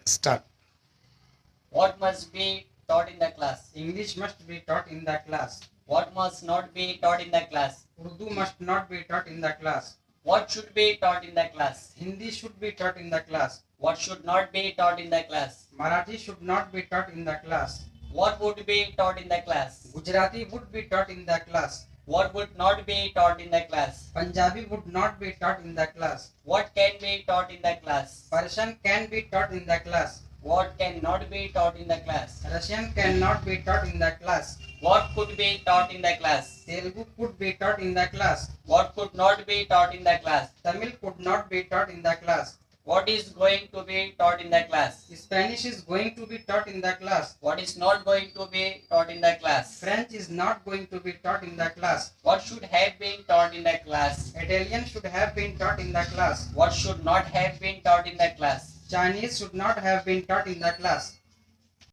Start. What must be taught in the class? English must be taught in the class. What must not be taught in the class? Urdu must not be taught in the class. What should be taught in the class? Hindi should be taught in the class. What should not be taught in the class? Marathi should not be taught in the class. What would be taught in the class? Gujarati would be taught in the class. What would not be taught in the class? Punjabi would not be taught in the class. What can be taught in the class? Persian can be taught in the class. What cannot be taught in the class? Russian cannot be taught in the class. What could be taught in the class? Telugu could be taught in the class. What could not be taught in the class? Tamil could not be taught in the class. What is going to be taught in the class? Spanish is going to be taught in the class. What is not going to be taught in the class? French is not going to be taught in the class. What should have been taught in the class? Italian should have been taught in the class. What should not have been taught in the class? Chinese should not have been taught in the class.